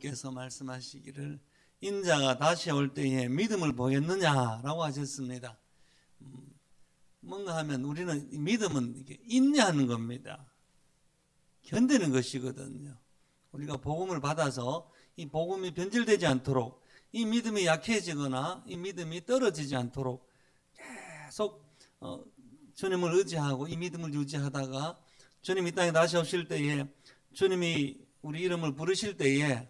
하나님께서 말씀하시기를 인자가 다시 올 때에 믿음을 보였느냐라고 하셨습니다. 뭔가 하면 우리는 믿음은 이게 인내하는 겁니다. 견디는 것이거든요. 우리가 복음을 받아서 이 복음이 변질되지 않도록, 이 믿음이 약해지거나 이 믿음이 떨어지지 않도록 계속 주님을 의지하고 이 믿음을 유지하다가 주님이 이 땅에 다시 오실 때에, 주님이 우리 이름을 부르실 때에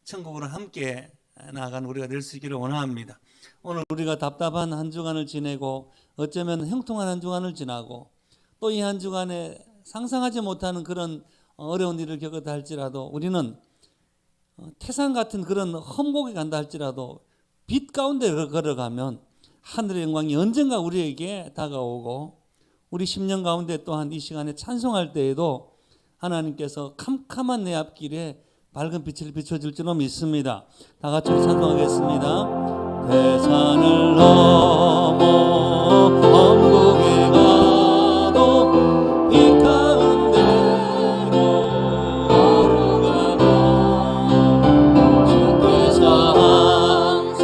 천국으로 함께 나아가는 우리가 될 수 있기를 원합니다. 오늘 우리가 답답한 한 주간을 지내고 어쩌면 형통한 한 주간을 지나고 또 이 한 주간에 상상하지 못하는 그런 어려운 일을 겪었다 할지라도 우리는 태산 같은 그런 험곡에 간다 할지라도 빛 가운데 걸어가면 하늘의 영광이 언젠가 우리에게 다가오고, 우리 10년 가운데 또한 이 시간에 찬송할 때에도 하나님께서 캄캄한 내 앞길에 밝은 빛을 비춰줄 줄로 믿습니다. 다 같이 찬송하겠습니다. 태산을 넘어 엄곡에 가도 빛 가운데로 걸어가면 주께서 항상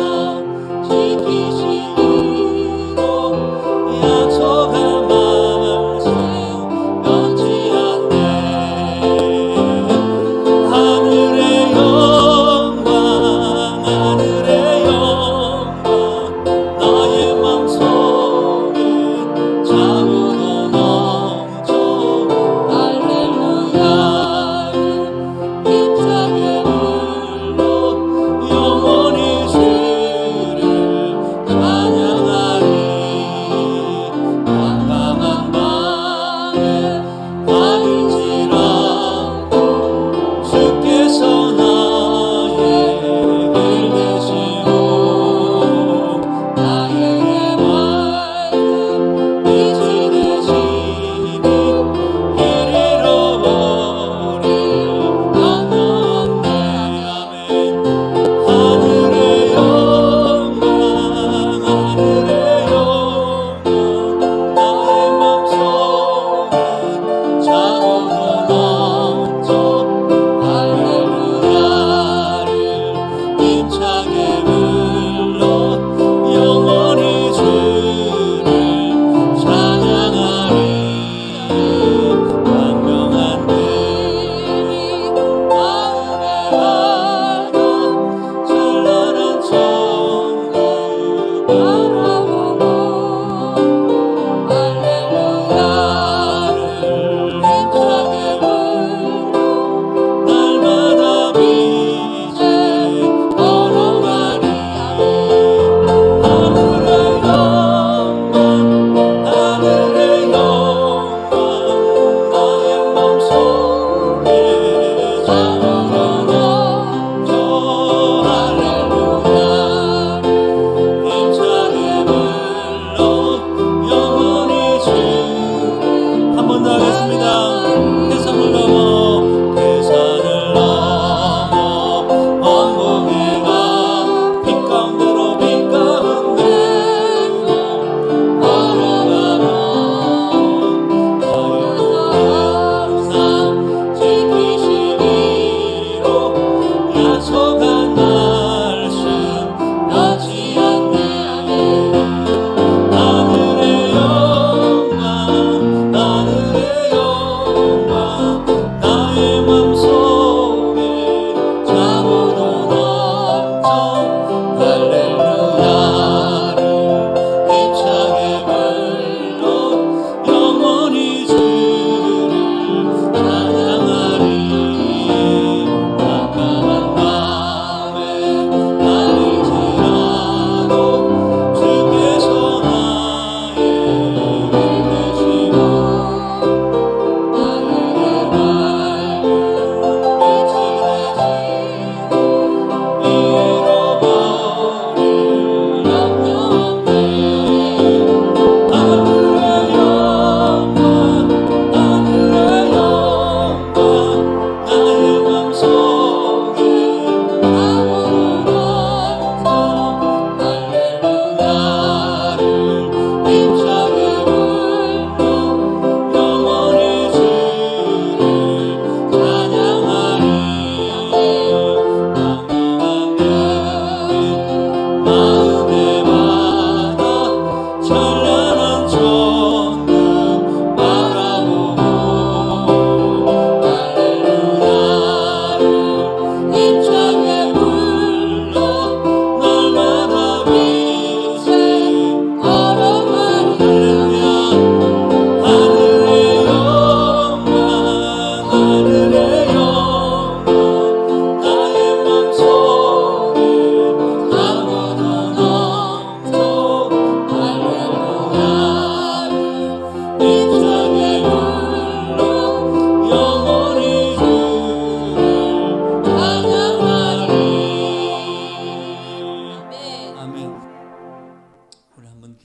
지키시기로 약속한 말씀 변치 않네. 하늘의 영광, 하늘의 영광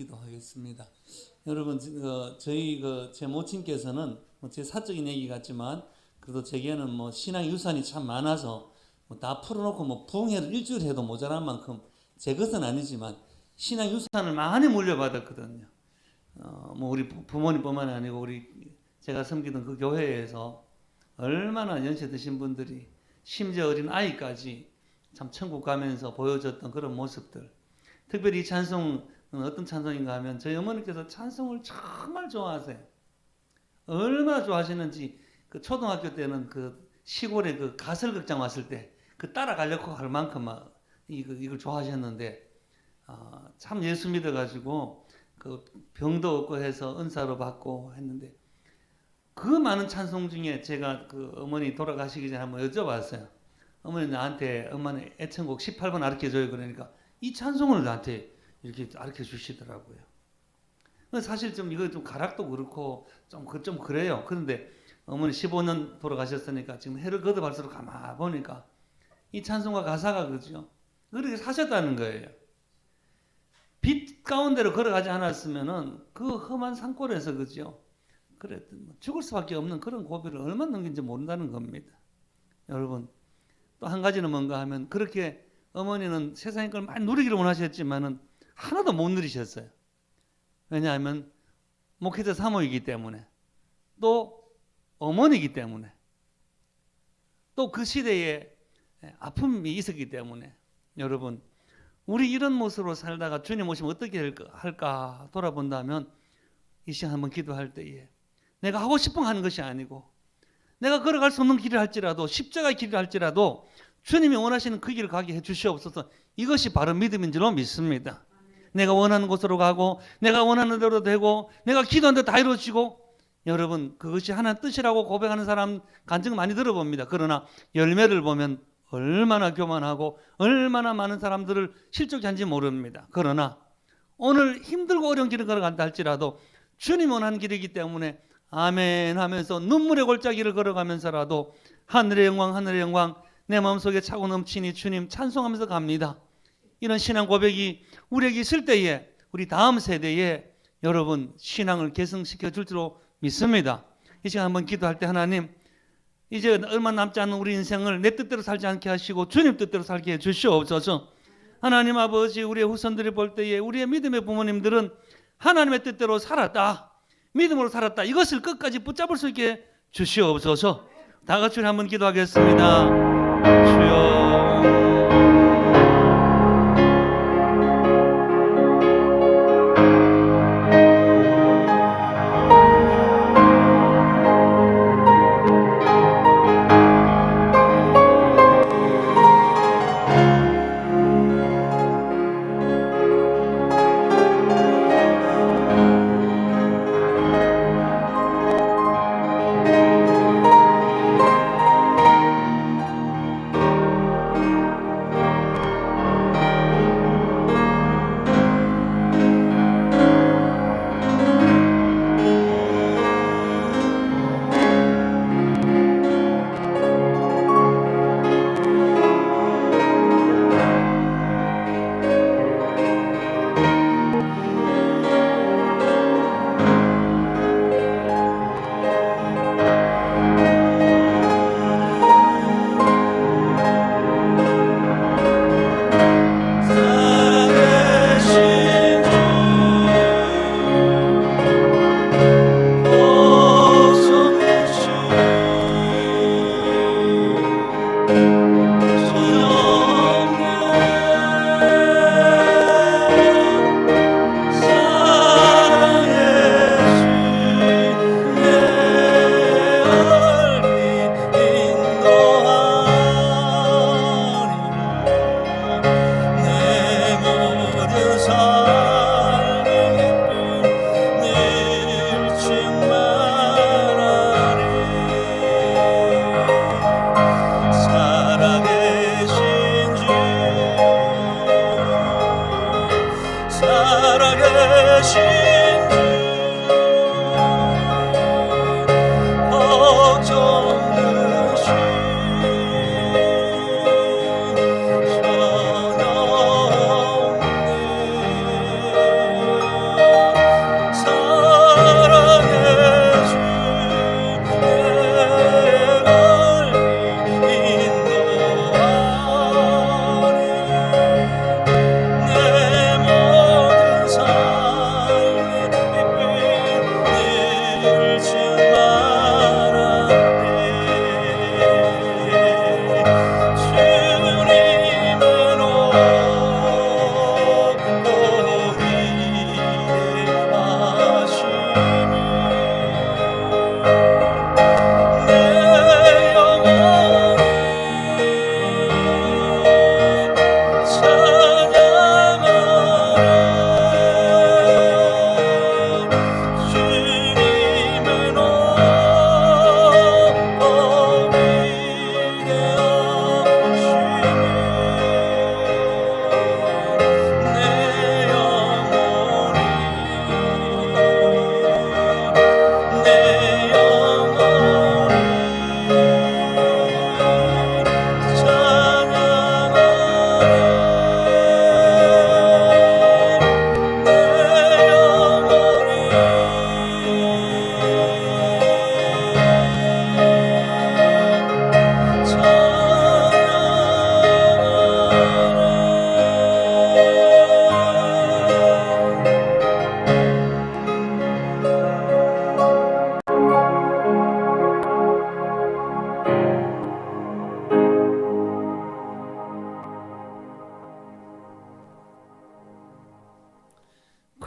기도하겠습니다. 여러분, 저희 제 모친께서는 제 사적인 얘기 같지만 그래도 제게는 신앙 유산이 참 많아서 다 풀어놓고 부흥회를 일주일 해도 모자란 만큼 제 것은 아니지만 신앙 유산을 많이 물려받았거든요. 우리 부모님뿐만 아니고 제가 섬기던 그 교회에서 얼마나 연세 드신 분들이 심지어 어린 아이까지 참 천국 가면서 보여줬던 그런 모습들. 특별히 이 찬송은 어떤 찬송인가 하면 저희 어머니께서 찬송을 정말 좋아하세요. 얼마나 좋아하시는지 그 초등학교 때는 그 시골에 그 가설극장 왔을 때 그 따라가려고 할 만큼 이걸 좋아하셨는데 참 예수 믿어가지고 그 병도 없고 해서 은사로 받고 했는데 그 많은 찬송 중에 제가 그 어머니 돌아가시기 전에 한번 여쭤봤어요. 어머니 나한테 엄마는 애창곡 18번 가르쳐줘요. 그러니까 이 찬송을 나한테 이렇게 가르쳐 주시더라고요. 사실 이거 가락도 그렇고 좀 그래요. 그런데 어머니 15년 돌아가셨으니까 지금 해를 거듭할수록 가만 보니까 이 찬송과 가사가 그죠? 그렇게 사셨다는 거예요. 빛 가운데로 걸어가지 않았으면은 그 험한 산골에서 그죠? 그래 죽을 수밖에 없는 그런 고비를 얼마나 넘긴지 모른다는 겁니다. 여러분 또 한 가지는 뭔가 하면 그렇게 어머니는 세상의 걸 많이 누리기를 원하셨지만은 하나도 못 누리셨어요. 왜냐하면 목회자 사모이기 때문에 또 어머니이기 때문에 또 그 시대에 아픔이 있었기 때문에 여러분 우리 이런 모습으로 살다가 주님 오시면 어떻게 할까 돌아본다면 이 시간 한번 기도할 때에 내가 하고 싶은 하는 것이 아니고 내가 걸어갈 수 없는 길을 할지라도 십자가의 길을 할지라도 주님이 원하시는 그 길을 가게 해 주시옵소서. 이것이 바로 믿음인 줄로 믿습니다. 내가 원하는 곳으로 가고 내가 원하는 대로 되고 내가 기도한 대로 다 이루어지고 여러분 그것이 하나님 뜻이라고 고백하는 사람 간증 많이 들어봅니다. 그러나 열매를 보면 얼마나 교만하고 얼마나 많은 사람들을 실족히 한지 모릅니다. 그러나 오늘 힘들고 어려운 길을 걸어간다 할지라도 주님 원하는 길이기 때문에 아멘 하면서 눈물의 골짜기를 걸어가면서라도 하늘의 영광 내 마음속에 차고 넘치니 주님 찬송하면서 갑니다. 이런 신앙 고백이 우리에게 있을 때에 우리 다음 세대에 여러분 신앙을 개성시켜 줄 줄로 믿습니다. 이 시간 한번 기도할 때 하나님 이제 얼마 남지 않은 우리 인생을 내 뜻대로 살지 않게 하시고 주님 뜻대로 살게 해 주시옵소서. 하나님 아버지 우리의 후손들이 볼 때에 우리의 믿음의 부모님들은 하나님의 뜻대로 살았다. 믿음으로 살았다. 이것을 끝까지 붙잡을 수 있게 주시옵소서. 다 같이 한번 기도하겠습니다. 주여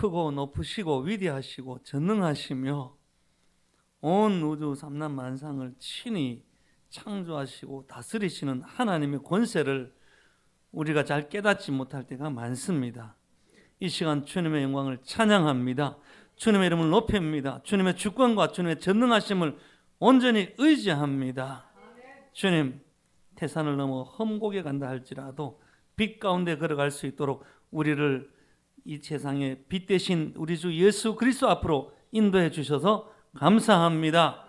크고 높으시고 위대하시고 전능하시며 온 우주 삼란 만상을 친히 창조하시고 다스리시는 하나님의 권세를 우리가 잘 깨닫지 못할 때가 많습니다. 이 시간 주님의 영광을 찬양합니다. 주님의 이름을 높입니다. 주님의 주권과 주님의 전능하심을 온전히 의지합니다. 주님, 태산을 넘어 험곡에 간다 할지라도 빛 가운데 걸어갈 수 있도록 우리를 이 세상에 빛 대신 우리 주 예수 그리스도 앞으로 인도해 주셔서 감사합니다.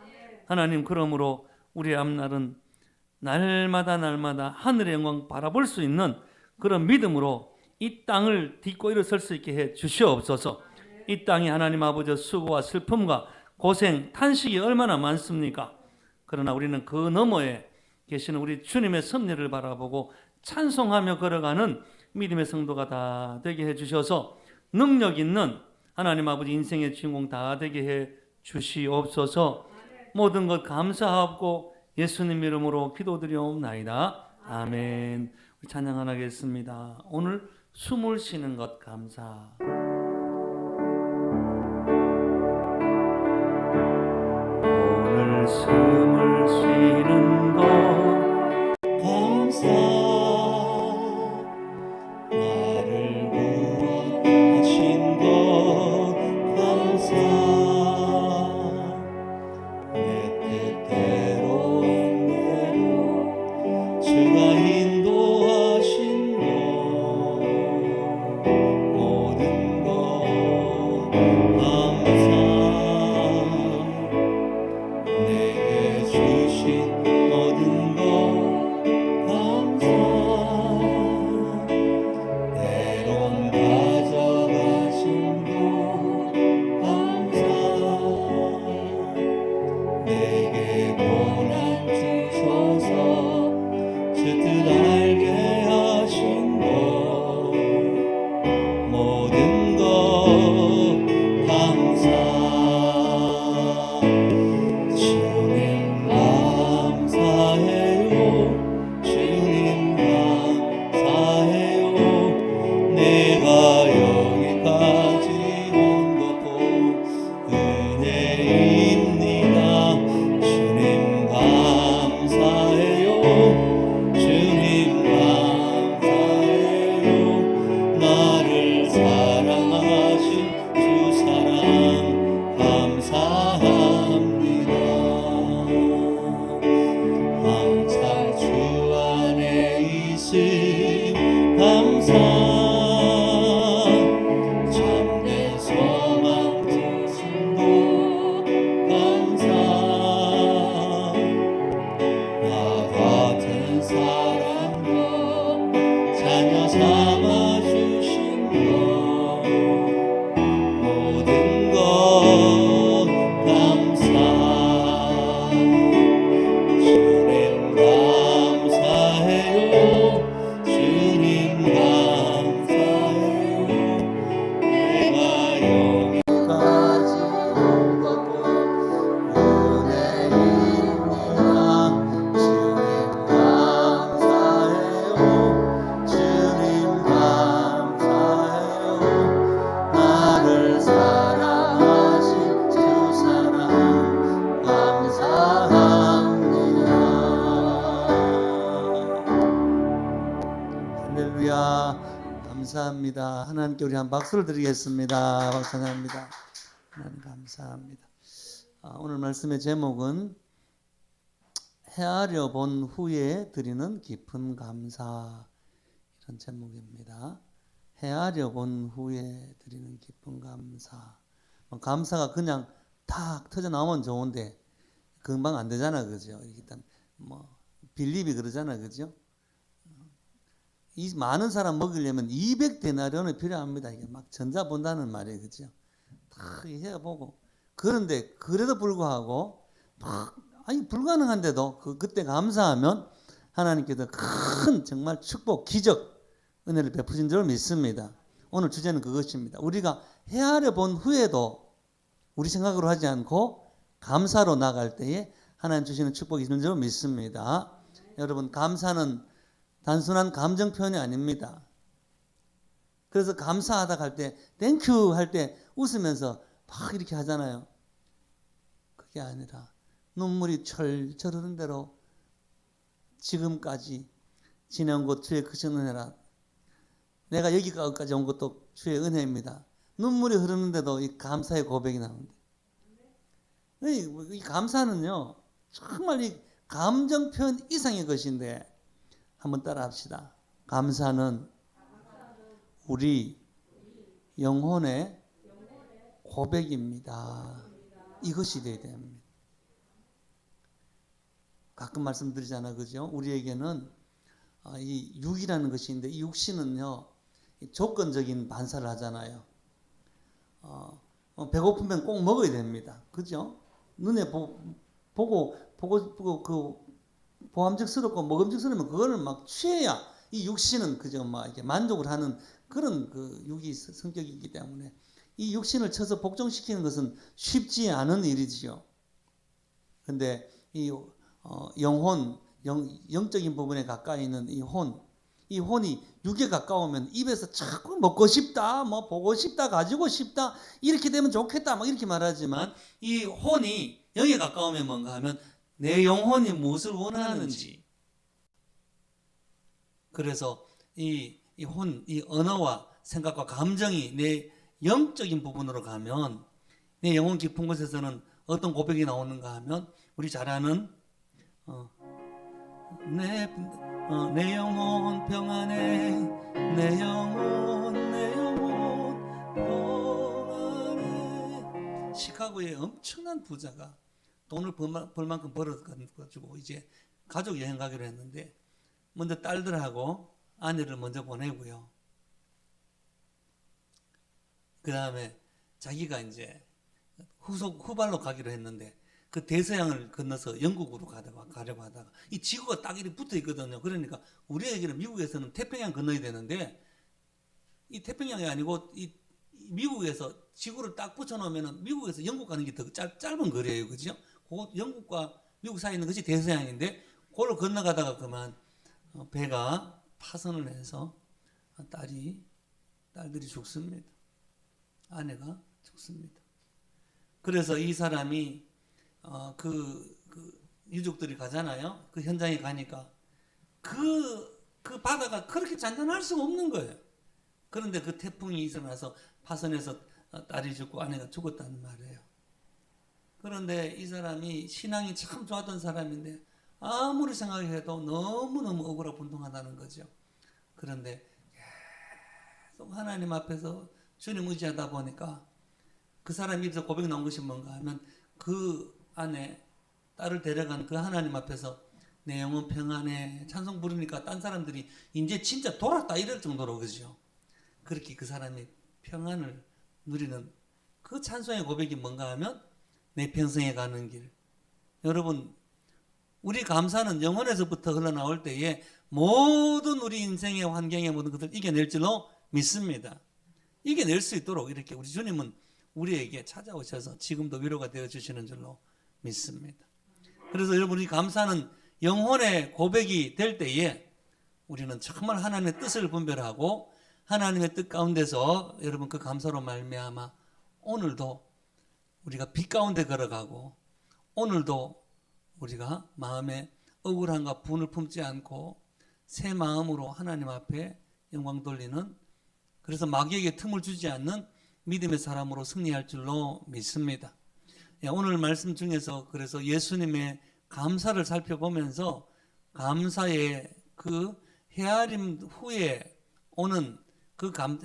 하나님, 그러므로 우리의 앞날은 날마다 하늘의 영광 바라볼 수 있는 그런 믿음으로 이 땅을 딛고 일어설 수 있게 해 주시옵소서. 이 땅이 하나님 아버지의 수고와 슬픔과 고생, 탄식이 얼마나 많습니까? 그러나 우리는 그 너머에 계시는 우리 주님의 섭리를 바라보고 찬송하며 걸어가는 믿음의 성도가 다 되게 해 주셔서 능력 있는 하나님 아버지 인생의 주인공 다 되게 해 주시옵소서. 모든 것 감사하고 예수님 이름으로 기도드리옵나이다. 아멘. 우리 찬양 하나 하겠습니다. 오늘 숨을 쉬는 것 감사. 오늘 숨을 쉬는 것 감사. 나를 구원하신 것 감사. 내 뜻대로 안 되고 주가 인도하신 것 모든 것 감사. 내게 주신 모든 것 감사. 때론 가져가신 것 감사. 내게 고난 주셔서 제 뜻 알게 하신 것 모든 것 감사. 주님 감사해요. 주님 감사해요. 내가 여기까지 온 것도 은혜입니다. 주님 감사해요. 주님 감사해요. 나를 사랑하신 주 사랑 감사합니다. 항상 주 안에 있음 감사. 참된 소망 주신 것 감사. 나 같은 사람도 자녀 삼아 주신 것 모든 것 감사. 주님 감사해요. 주님 감사해요. 내가 여기까지 온 것도 은혜입니다. 주님 감사해요. 주님 감사해요. 나를 사랑하신 주 사랑 감사합니다. 할렐루야. 감사합니다. 하나님께 우리 한 박수를 드리겠습니다. 감사합니다. 하나님 감사합니다. 오늘 말씀의 제목은 헤아려 본 후에 드리는 깊은 감사, 이런 제목입니다. 헤아려 본 후에 드리는 깊은 감사. 감사가 그냥 탁 터져 나오면 좋은데 금방 안 되잖아, 그죠? 일단 빌립이 그러잖아, 그죠? 이 많은 사람 먹이려면 200데나리온이 필요합니다. 이게 막 전자 본다는 말이에요, 그죠? 다 해보고. 그런데 그래도 불구하고 불가능한데도 그때 감사하면 하나님께서 큰 정말 축복, 기적, 은혜를 베푸신 줄 믿습니다. 오늘 주제는 그것입니다. 우리가 헤아려 본 후에도 우리 생각으로 하지 않고 감사로 나갈 때에 하나님 주시는 축복이 있는 줄 믿습니다. 여러분, 감사는 단순한 감정 표현이 아닙니다. 그래서 감사하다 할 때 땡큐 할 때 웃으면서 막 이렇게 하잖아요. 그게 아니라 눈물이 철철 흐르는 대로 지금까지 지내온 것 주의 크신 은혜라. 내가 여기까지 온 것도 주의 은혜입니다. 눈물이 흐르는데도 이 감사의 고백이 나옵니다. 이 감사는요, 정말 이 감정 표현 이상의 것인데 한번 따라 합시다. 감사는 우리 영혼의 고백입니다. 이것이 되어야 됩니다. 가끔 말씀드리잖아요, 그죠? 우리에게는 이 육이라는 것이 있는데 이 육신은요 조건적인 반사를 하잖아요. 배고프면 꼭 먹어야 됩니다, 그죠? 눈에 보고 그 보암직스럽고 먹음직스러우면 그거를 막 취해야 이 육신은 그저 막 이렇게 만족을 하는 그런 그 육이 성격이기 때문에 이 육신을 쳐서 복종시키는 것은 쉽지 않은 일이지요. 근데 이 영혼, 영적인 부분에 가까이 있는 이 혼이 육에 가까우면 입에서 자꾸 먹고 싶다, 뭐 보고 싶다, 가지고 싶다, 이렇게 되면 좋겠다, 막 이렇게 말하지만 이 혼이 영에 가까우면 뭔가 하면 내 영혼이 무엇을 원하는지. 그래서 이 언어와 생각과 감정이 내 영적인 부분으로 가면 내 영혼 깊은 곳에서는 어떤 고백이 나오는가 하면 우리 잘 아는 내 영혼 평안해, 내 영혼 평안해. 시카고의 엄청난 부자가 돈을 벌 만큼 벌어가지고 이제 가족 여행 가기로 했는데 먼저 딸들하고 아내를 먼저 보내고요. 그 다음에 자기가 이제 후발로 가기로 했는데 그 대서양을 건너서 영국으로 가려고 하다가 이 지구가 딱 이렇게 붙어 있거든요. 그러니까 우리에게는 미국에서는 태평양 건너야 되는데 이 태평양이 아니고 이 미국에서 지구를 딱 붙여놓으면 미국에서 영국 가는 게 더 짧은 거리예요, 그죠? 그 영국과 미국 사이에 있는 것이 대서양인데 그걸 건너가다가 그만 배가 파손을 해서 딸들이 죽습니다. 아내가 죽습니다. 그래서 이 사람이 그 유족들이 가잖아요. 그 현장에 가니까 그 바다가 그렇게 잔잔할 수가 없는 거예요. 그런데 그 태풍이 일어나서 파손해서 딸이 죽고 아내가 죽었다는 말이에요. 그런데 이 사람이 신앙이 참 좋았던 사람인데 아무리 생각해도 너무너무 억울하고 분통하다는 거죠. 그런데 계속 하나님 앞에서 주님 의지하다 보니까 그 사람 입에서 고백이 나온 것이 뭔가 하면 그 안에 딸을 데려간 그 하나님 앞에서 내 영혼 평안해 찬송 부르니까 딴 사람들이 이제 진짜 돌았다 이럴 정도로 그죠. 그렇게 그 사람이 평안을 누리는 그 찬송의 고백이 뭔가 하면 내 평생에 가는 길. 여러분 우리 감사는 영혼에서부터 흘러나올 때에 모든 우리 인생의 환경의 모든 것을 이겨낼 줄로 믿습니다. 이겨낼 수 있도록 이렇게 우리 주님은 우리에게 찾아오셔서 지금도 위로가 되어주시는 줄로 믿습니다. 그래서 여러분 이 감사는 영혼의 고백이 될 때에 우리는 정말 하나님의 뜻을 분별하고 하나님의 뜻 가운데서 여러분 그 감사로 말미암아 오늘도 우리가 빛 가운데 걸어가고 오늘도 우리가 마음에 억울함과 분을 품지 않고 새 마음으로 하나님 앞에 영광 돌리는 그래서 마귀에게 틈을 주지 않는 믿음의 사람으로 승리할 줄로 믿습니다. 오늘 말씀 중에서 그래서 예수님의 감사를 살펴보면서 감사의 그 헤아림 후에 오는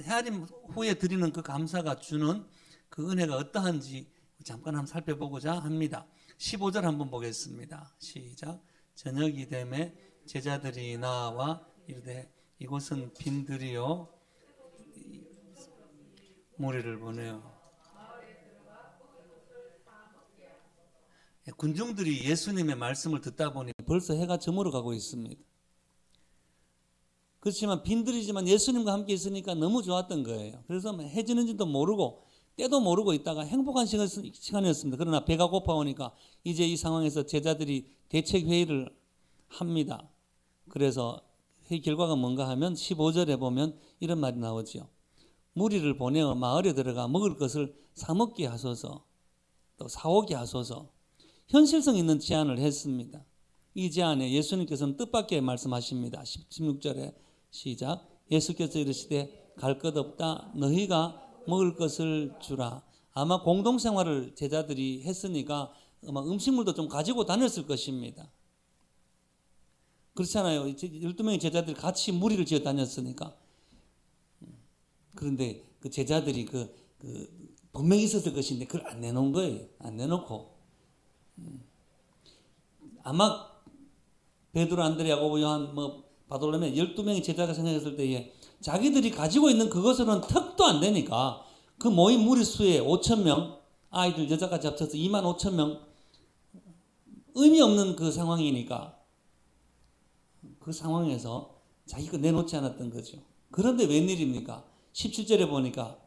헤아림 후에 드리는 그 감사가 주는 그 은혜가 어떠한지 잠깐 한번 살펴보고자 합니다. 15절 한번 보겠습니다. 시작. 저녁이 되매 제자들이 나와 이르되 이곳은 빈들이요 무리를 보내요. 군중들이 예수님의 말씀을 듣다 보니 벌써 해가 저물어 가고 있습니다. 그렇지만 빈들이지만 예수님과 함께 있으니까 너무 좋았던 거예요. 그래서 해 지는지도 모르고 때도 모르고 있다가 행복한 시간이었습니다. 그러나 배가 고파오니까 이제 이 상황에서 제자들이 대책 회의를 합니다. 그래서 회의 결과가 뭔가 하면 15절에 보면 이런 말이 나오죠. 무리를 보내어 마을에 들어가 먹을 것을 사 먹게 하소서, 또 사오게 하소서. 현실성 있는 제안을 했습니다. 이 제안에 예수님께서는 뜻밖의 말씀하십니다. 16절에 시작. 예수께서 이르시되 갈 것 없다. 너희가 먹을 것을 주라. 아마 공동생활을 제자들이 했으니까 아마 음식물도 좀 가지고 다녔을 것입니다. 그렇잖아요. 12명의 제자들이 같이 무리를 지어 다녔으니까. 그런데 그 제자들이 분명히 있었을 것인데 그걸 안 내놓은 거예요. 안 내놓고 아마 베드로, 안드레, 야고보, 요한, 바돌로메 12명의 제자가 생각했을 때에 자기들이 가지고 있는 그것으로는 턱도 안 되니까 그 모인 무리수에 5,000명, 아이들 여자까지 합쳐서 25,000명, 의미 없는 그 상황이니까 그 상황에서 자기가 내놓지 않았던 거죠. 그런데 웬일입니까? 17절에 보니까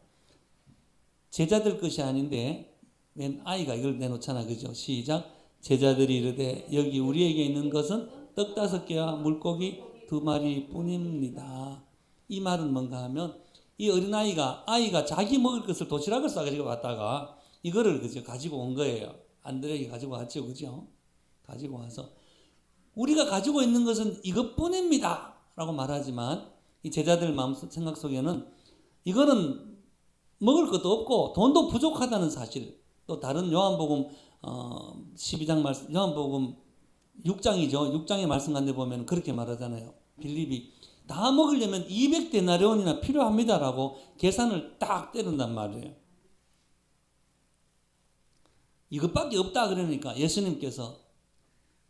제자들 것이 아닌데 웬 아이가 이걸 내놓잖아. 그죠? 시작. 제자들이 이르되 여기 우리에게 있는 것은 떡 5개와 물고기 2마리 뿐입니다. 이 말은 뭔가 하면 이 어린아이가 자기 먹을 것을 도시락을 싸가지고 왔다가 이거를 그죠? 가지고 온 거예요. 안드레에게 가지고 왔죠. 그죠? 가지고 와서 우리가 가지고 있는 것은 이것뿐입니다 라고 말하지만 이 제자들 마음속 생각 속에는 이거는 먹을 것도 없고 돈도 부족하다는 사실, 또 다른 요한복음 12장 말씀, 요한복음 6장이죠. 6장의 말씀 가운데 보면 그렇게 말하잖아요. 빌립이 다 먹으려면 200데나리온이나 필요합니다라고 계산을 딱 때린단 말이에요. 이것밖에 없다 그러니까 예수님께서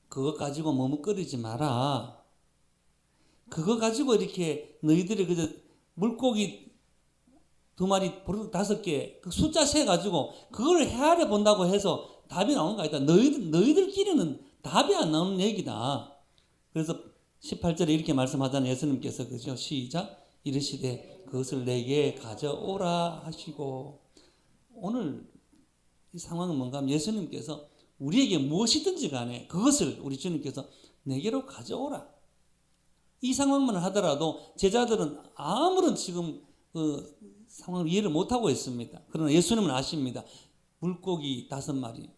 그거 가지고 머뭇거리지 마라. 그거 가지고 이렇게 너희들이 그저 물고기 2마리, 버릇 5개, 그 숫자 세 가지고 그걸 헤아려 본다고 해서 답이 나오는 거 아니다. 너희들끼리는 답이 안 나오는 얘기다. 그래서 18절에 이렇게 말씀하잖아요. 예수님께서 그죠? 시작. 이르시되 그것을 내게 가져오라 하시고. 오늘 이 상황은 뭔가 하면 예수님께서 우리에게 무엇이든지 간에 그것을 우리 주님께서 내게로 가져오라. 이 상황만 하더라도 제자들은 아무런 지금 그 상황을 이해를 못하고 있습니다. 그러나 예수님은 아십니다. 물고기 5마리,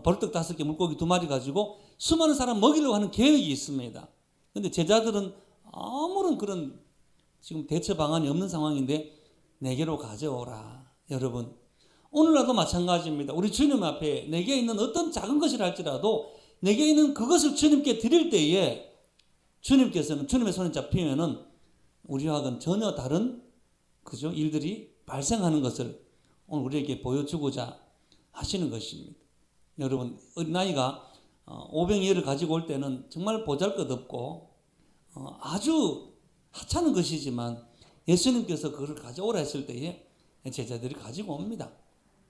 벌떡 5개, 물고기 2마리 가지고 수많은 사람 먹이려고 하는 계획이 있습니다. 그런데 제자들은 아무런 그런 지금 대처 방안이 없는 상황인데 내게로 가져오라. 여러분, 오늘날도 마찬가지입니다. 우리 주님 앞에 내게 있는 어떤 작은 것이라 할지라도 내게 있는 그것을 주님께 드릴 때에 주님께서는 주님의 손에 잡히면은 우리와는 전혀 다른 그죠? 일들이 발생하는 것을 오늘 우리에게 보여주고자 하시는 것입니다. 여러분, 어린아이가 오병이어를 가지고 올 때는 정말 보잘것없고 아주 하찮은 것이지만 예수님께서 그걸 가져오라 했을 때에 제자들이 가지고 옵니다.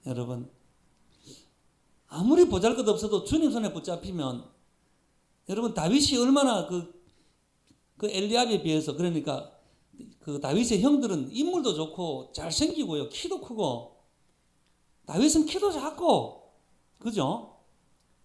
여러분, 아무리 보잘것없어도 주님 손에 붙잡히면 여러분 다윗이 얼마나 그 엘리압에 비해서 그러니까 그 다윗의 형들은 인물도 좋고 잘생기고요. 키도 크고 다윗은 키도 작고 그죠?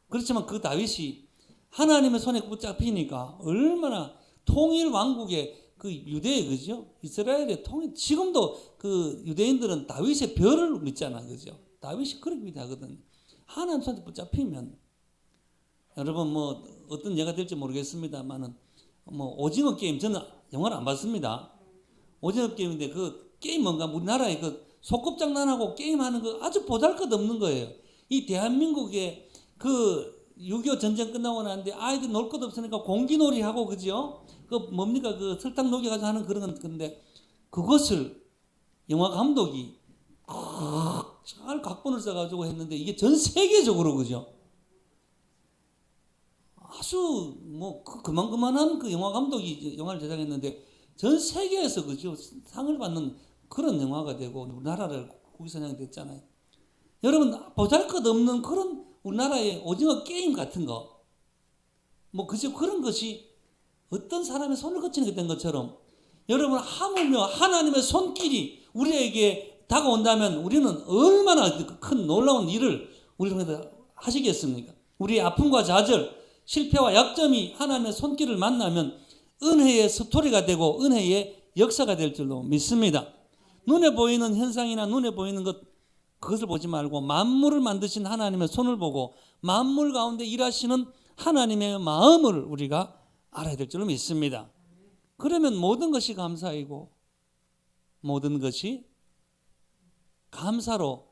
그렇지만 그 다윗이 하나님의 손에 붙잡히니까 얼마나 통일 왕국의 그 유대의 그죠? 이스라엘의 통일 지금도 그 유대인들은 다윗의 별을 믿잖아. 그죠? 다윗이 그렇게 믿하거든요. 하나님 손에 붙잡히면 여러분 뭐 어떤 예가 될지 모르겠습니다만은 뭐 오징어 게임 저는 영화를 안 봤습니다. 오징어 게임인데 그 게임 뭔가 우리나라에 그 소꿉장난하고 게임하는 거 아주 보잘것없는 거예요. 이 대한민국에 그 6.25 전쟁 끝나고 나는데 아이들 놀 것 없으니까 공기놀이 하고 그죠? 그 뭡니까 그 설탕 녹여가지고 하는 그런 건데 그것을 영화 감독이 잘 각본을 써가지고 했는데 이게 전 세계적으로 그죠? 아주 뭐 그만한 그 영화 감독이 영화를 제작했는데 전 세계에서 그죠? 상을 받는 그런 영화가 되고 우리나라를 국위선양이 됐잖아요. 여러분 보잘것없는 그런 우리나라의 오징어 게임 같은 거 뭐 그저 그런 것이 어떤 사람의 손을 거치게 된 것처럼 여러분 하물며 하나님의 손길이 우리에게 다가온다면 우리는 얼마나 큰 놀라운 일을 우리 통해서 하시겠습니까? 우리의 아픔과 좌절, 실패와 약점이 하나님의 손길을 만나면 은혜의 스토리가 되고 은혜의 역사가 될 줄로 믿습니다. 눈에 보이는 현상이나 눈에 보이는 것, 그것을 보지 말고 만물을 만드신 하나님의 손을 보고 만물 가운데 일하시는 하나님의 마음을 우리가 알아야 될 줄로 믿습니다. 그러면 모든 것이 감사이고 모든 것이 감사로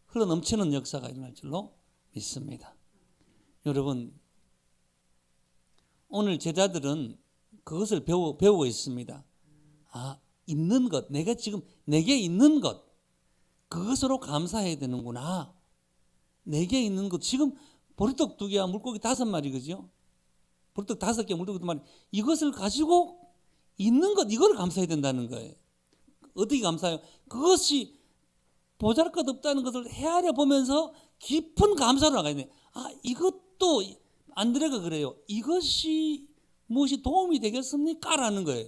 흘러넘치는 역사가 일어날 줄로 믿습니다. 여러분, 오늘 제자들은 그것을 배우고 있습니다. 있는 것, 내가 지금 내게 있는 것, 그것으로 감사해야 되는구나. 내게 있는 것, 지금 보리떡 2개와 물고기 5마리, 그죠? 보리떡 5개, 물고기 2마리, 이것을 가지고 있는 것, 이걸 감사해야 된다는 거예요. 어떻게 감사해요? 그것이 보잘것없다는 것을 헤아려 보면서 깊은 감사로 나가야 돼. 이것도 안드레가 그래요. 이것이 무엇이 도움이 되겠습니까? 라는 거예요.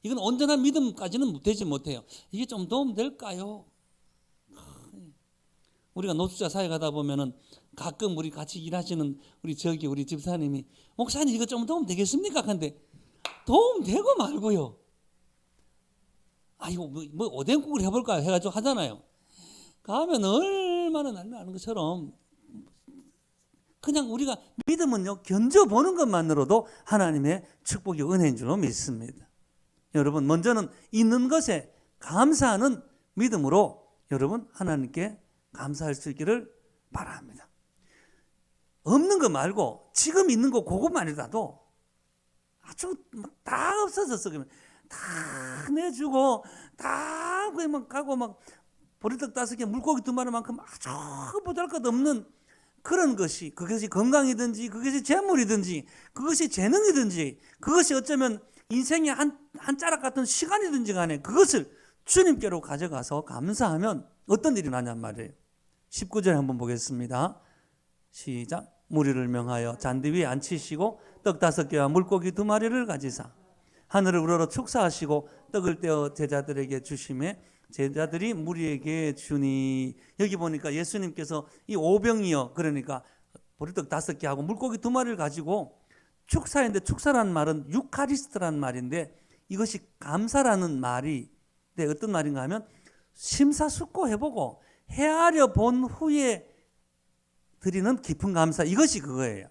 이건 온전한 믿음까지는 되지 못해요. 이게 좀 도움 될까요? 우리가 노숙자 사회 가다 보면은 가끔 우리 같이 일하시는 우리 집사님이 목사님 이거 좀 도움 되겠습니까? 근데 도움 되고 말고요. 이거 뭐 오뎅국을 해볼까요? 해가지고 하잖아요. 가면 얼마나 난리 나는 것처럼 그냥 우리가 믿음은요, 견뎌보는 것만으로도 하나님의 축복이 은혜인 줄로 믿습니다. 여러분, 먼저는 있는 것에 감사하는 믿음으로 여러분 하나님께 감사할 수 있기를 바랍니다. 없는 거 말고 지금 있는 거 그것만이라도 아주 다 없어졌어. 그러면 다 내주고 다 그냥 가고 막 보리떡 5개, 물고기 2마리만큼 아주 보잘것없는 그런 것이, 그것이 건강이든지 그것이 재물이든지 그것이 재능이든지 그것이 어쩌면 인생의 한 자락 같은 시간이든지 간에 그것을 주님께로 가져가서 감사하면 어떤 일이 나냔 말이에요. 19절 한번 보겠습니다. 시작. 무리를 명하여 잔디 위에 앉히시고 떡 5개와 물고기 2마리를 가지사 하늘을 우러러 축사하시고 떡을 떼어 제자들에게 주시매 제자들이 무리에게 주니. 여기 보니까 예수님께서 이 오병이어, 그러니까 보리떡 5개 하고 물고기 2마리를 가지고 축사인데, 축사라는 말은 유카리스트라는 말인데 이것이 감사라는 말이 어떤 말인가 하면 심사숙고해보고 헤아려 본 후에 드리는 깊은 감사, 이것이 그거예요.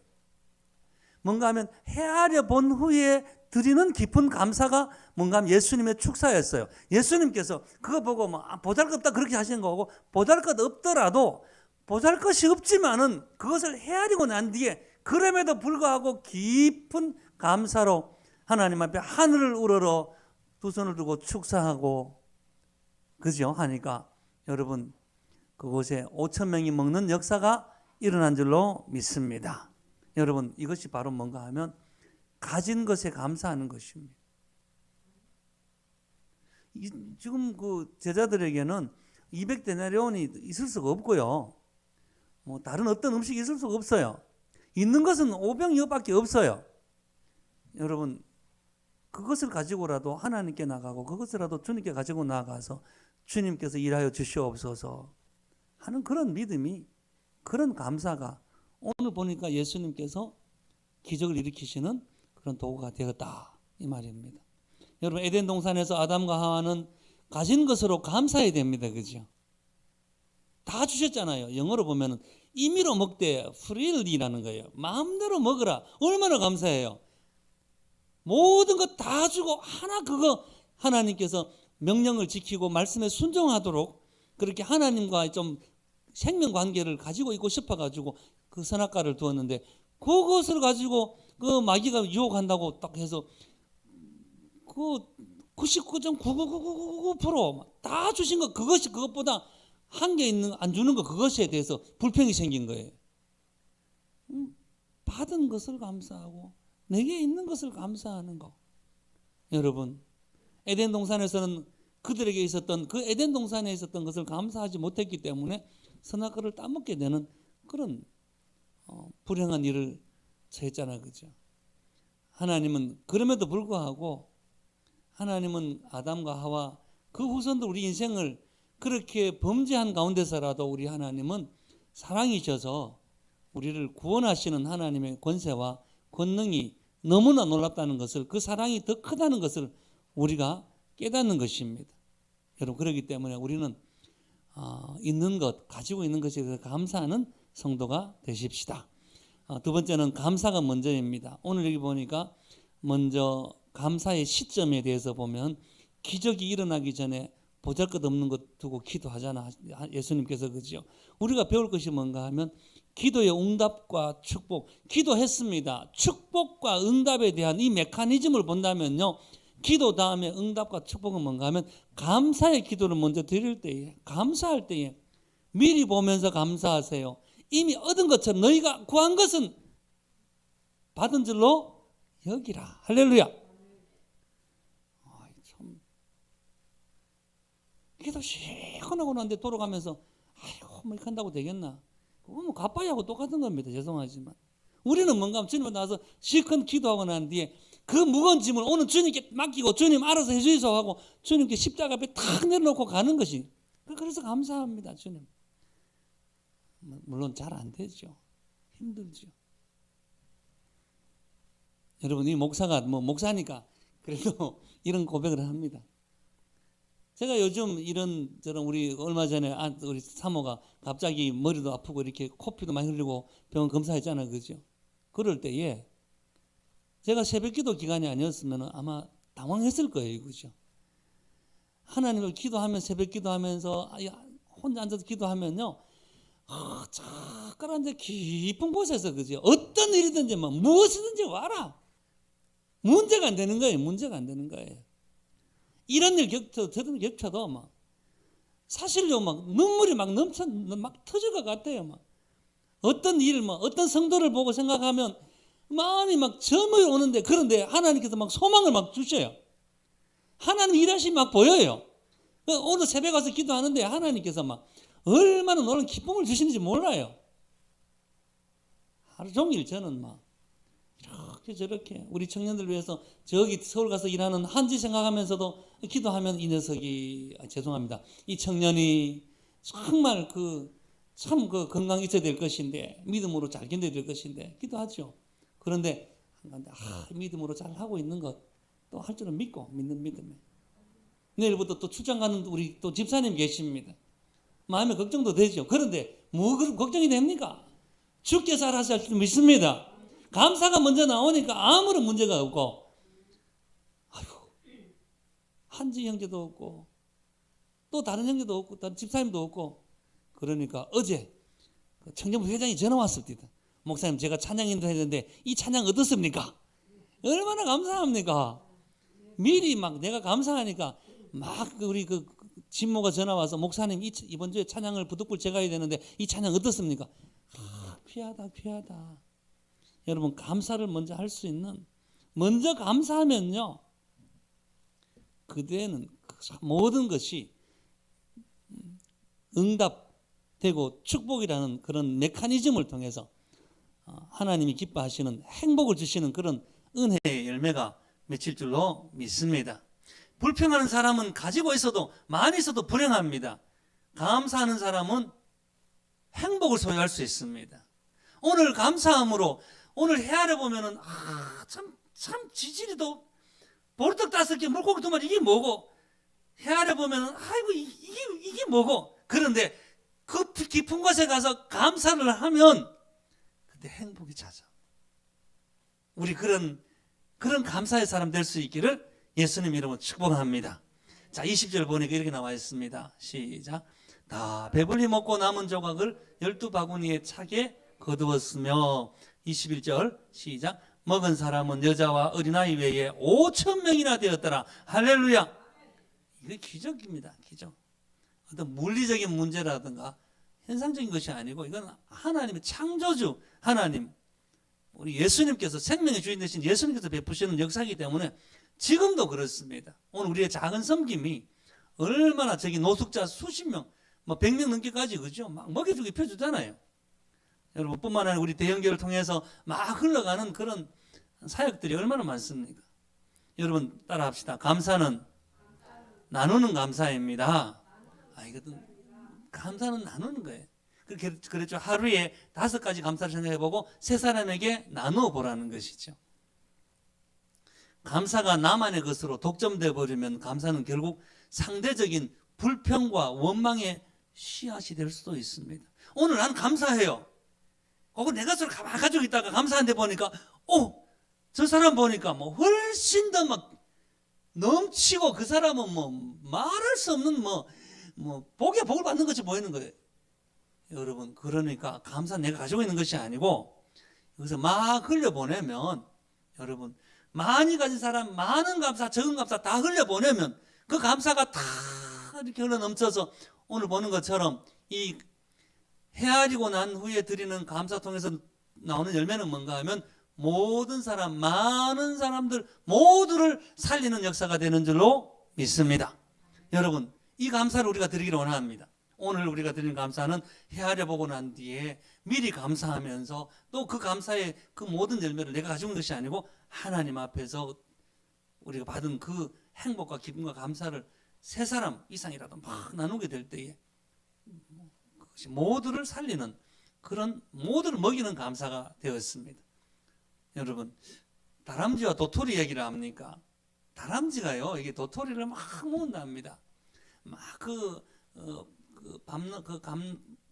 뭔가 하면 헤아려 본 후에 드리는 깊은 감사가 뭔가 하면 예수님의 축사였어요. 예수님께서 그거 보고 보잘것없다 그렇게 하시는 거고, 보잘것 없더라도 보잘것이 없지만은 그것을 헤아리고 난 뒤에 그럼에도 불구하고 깊은 감사로 하나님 앞에 하늘을 우러러 두 손을 두고 축사하고, 그죠? 하니까 여러분 그곳에 5,000명이 먹는 역사가 일어난 줄로 믿습니다. 여러분, 이것이 바로 뭔가 하면 가진 것에 감사하는 것입니다. 지금 그 제자들에게는 200데나리온이 있을 수가 없고요. 뭐 다른 어떤 음식이 있을 수가 없어요. 있는 것은 5병이어밖에 없어요. 여러분, 그것을 가지고라도 하나님께 나가고 그것이라도 주님께 가지고 나가서 주님께서 일하여 주시옵소서 하는 그런 믿음이, 그런 감사가 오늘 보니까 예수님께서 기적을 일으키시는 그런 도구가 되었다, 이 말입니다. 여러분, 에덴 동산에서 아담과 하와는 가진 것으로 감사해야 됩니다. 그죠? 다 주셨잖아요. 영어로 보면은 임의로 먹되 freely라는 거예요. 마음대로 먹으라. 얼마나 감사해요. 모든 것 다 주고 하나 그거 하나님께서 명령을 지키고 말씀에 순종하도록 그렇게 하나님과 좀 생명관계를 가지고 있고 싶어가지고 그 선악과를 두었는데, 그것을 가지고 그 마귀가 유혹한다고 딱 해서 그 99.99999%다 주신 것, 그것이 그것보다 한계 있는 안 주는 것, 그것에 대해서 불평이 생긴 거예요. 받은 것을 감사하고 내게 있는 것을 감사하는 것. 여러분, 에덴 동산에서는 그들에게 있었던 그 에덴 동산에 있었던 것을 감사하지 못했기 때문에 선악과를 따먹게 되는 그런 불행한 일을 처했잖아요. 그죠? 하나님은 그럼에도 불구하고 하나님은 아담과 하와 그 후손들 우리 인생을 그렇게 범죄한 가운데서라도 우리 하나님은 사랑이셔서 우리를 구원하시는 하나님의 권세와 권능이 너무나 놀랍다는 것을, 그 사랑이 더 크다는 것을 우리가 깨닫는 것입니다. 여러분, 그렇기 때문에 우리는 있는 것, 가지고 있는 것에 대해서 감사하는 성도가 되십시다. 두 번째는 감사가 먼저입니다. 오늘 여기 보니까 먼저 감사의 시점에 대해서 보면 기적이 일어나기 전에 보잘것없는 것 두고 기도하잖아, 예수님께서. 그죠? 우리가 배울 것이 뭔가 하면 기도의 응답과 축복, 기도했습니다. 축복과 응답에 대한 이 메커니즘을 본다면요, 기도 다음에 응답과 축복은 뭔가 하면 감사의 기도를 먼저 드릴 때에, 감사할 때에 미리 보면서 감사하세요. 이미 얻은 것처럼 너희가 구한 것은 받은 줄로 여기라. 할렐루야. 참 기도 시원하고 난데 돌아가면서 아이고 뭐 이렇게 한다고 되겠나? 그건 뭐 가빠이하고 똑같은 겁니다. 죄송하지만 우리는 뭔가 하면 주님을 나와서 실컷 기도하고 난 뒤에 그 무거운 짐을 오늘 주님께 맡기고 주님 알아서 해주이소 하고 주님께 십자가 앞에 탁 내려놓고 가는 것이, 그래서 감사합니다. 주님. 물론 잘 안 되죠. 힘들죠. 여러분, 이 목사가 목사니까 그래도 이런 고백을 합니다. 제가 요즘 저런 우리 얼마 전에 우리 사모가 갑자기 머리도 아프고 이렇게 코피도 많이 흘리고 병원 검사했잖아요. 그죠? 그럴 때에 제가 새벽기도 기간이 아니었으면 아마 당황했을 거예요. 그죠? 하나님을 기도하면, 새벽기도하면서 혼자 앉아서 기도하면요, 작가란데 깊은 곳에서, 그죠? 어떤 일이든지 무엇이든지 와라. 문제가 안 되는 거예요. 문제가 안 되는 거예요. 이런 일 겹쳐도 사실요, 눈물이 막 터질 것 같아요. 어떤 일, 어떤 성도를 보고 생각하면 마음이 점이 오는데, 그런데 하나님께서 소망을 주셔요. 하나님 일하심이 보여요. 오늘 새벽 와서 기도하는데 하나님께서 얼마나 놀라운 기쁨을 주시는지 몰라요. 하루 종일 저는 이렇게 저렇게 우리 청년들 위해서 저기 서울 가서 일하는 한지 생각하면서도 기도하면 이 녀석이, 죄송합니다, 이 청년이 정말 참 건강 있어야 될 것인데, 믿음으로 잘 견뎌야 될 것인데 기도하죠. 그런데 믿음으로 잘 하고 있는 것 또 할 줄은 믿고, 믿는 믿음에 내일부터 또 출장 가는 우리 또 집사님 계십니다. 마음에 걱정도 되죠. 그런데 뭐 걱정이 됩니까? 주께서 알아서 할 줄 믿습니다. 감사가 먼저 나오니까 아무런 문제가 없고, 한지 형제도 없고 또 다른 형제도 없고 다른 집사님도 없고, 그러니까 어제 청년부 회장이 전화 왔습니다. 목사님, 제가 찬양 인도해야 되는데 이 찬양 어떻습니까? 얼마나 감사합니까? 미리 내가 감사하니까 우리 진모가 전화 와서, 목사님 이번 주에 찬양을 부득불 제가 해야 되는데 이 찬양 어떻습니까? 귀하다. 여러분, 감사를 먼저 할 수 있는, 먼저 감사하면요, 그 뒤에는 모든 것이 응답되고 축복이라는 그런 메커니즘을 통해서 하나님이 기뻐하시는, 행복을 주시는 그런 은혜의 열매가 맺힐 줄로 믿습니다. 불평하는 사람은 가지고 있어도 많이 있어도 불행합니다. 감사하는 사람은 행복을 소유할 수 있습니다. 오늘 감사함으로 오늘 헤아려 보면은 참 지질이도 보르떡 5개, 물고기 2마리, 이게 뭐고? 헤아려 보면은 아이고 이게 뭐고? 그런데 그 깊은 곳에 가서 감사를 하면 그때 행복이 찾아. 우리 그런 감사의 사람 될 수 있기를 예수님 이름으로 축복합니다. 자, 20절 보니까 이렇게 나와 있습니다. 시작. 다 배불리 먹고 남은 조각을 12바구니에 차게 거두었으며, 21절 시작. 먹은 사람은 여자와 어린아이 외에 5,000명이나 되었더라. 할렐루야. 이게 기적입니다. 기적. 어떤 물리적인 문제라든가 현상적인 것이 아니고, 이건 하나님의 창조주 하나님, 우리 예수님께서, 생명의 주인 되신 예수님께서 베푸시는 역사이기 때문에 지금도 그렇습니다. 오늘 우리의 작은 섬김이 얼마나 저기 노숙자 수십 명, 100명 넘게까지, 그죠? 먹여주고 입혀주잖아요. 여러분, 뿐만 아니라 우리 대형교회를 통해서 막 흘러가는 그런 사역들이 얼마나 많습니까? 여러분, 따라 합시다. 감사는 나누는 감사입니다. 이것도 감사는 나누는 거예요. 그랬죠. 하루에 5가지 감사를 생각해보고 세 사람에게 나누어 보라는 것이죠. 감사가 나만의 것으로 독점되어 버리면 감사는 결국 상대적인 불평과 원망의 씨앗이 될 수도 있습니다. 오늘 나는 감사해요. 내 것을 가만히 가지고 있다가 감사한데 보니까 저 사람 보니까 뭐 훨씬 더 막 넘치고 그 사람은 뭐 말할 수 없는 뭐 복에 복을 받는 것이 보이는 거예요. 여러분, 그러니까 감사 내가 가지고 있는 것이 아니고 여기서 막 흘려보내면, 여러분, 많이 가진 사람 많은 감사 적은 감사 다 흘려보내면 그 감사가 다 이렇게 흘러넘쳐서 오늘 보는 것처럼 이 헤아리고 난 후에 드리는 감사통에서 나오는 열매는 뭔가 하면 모든 사람, 많은 사람들 모두를 살리는 역사가 되는 줄로 믿습니다. 여러분, 이 감사를 우리가 드리기를 원합니다. 오늘 우리가 드리는 감사는 헤아려 보고 난 뒤에 미리 감사하면서 또 그 감사의 그 모든 열매를 내가 가지고 있는 것이 아니고 하나님 앞에서 우리가 받은 그 행복과 기쁨과 감사를 세 사람 이상이라도 막 나누게 될 때에 그것이 모두를 살리는, 그런 모두를 먹이는 감사가 되었습니다. 여러분, 다람쥐와 도토리 얘기를 합니까? 다람쥐가요, 이게 도토리를 막 모은답니다. 막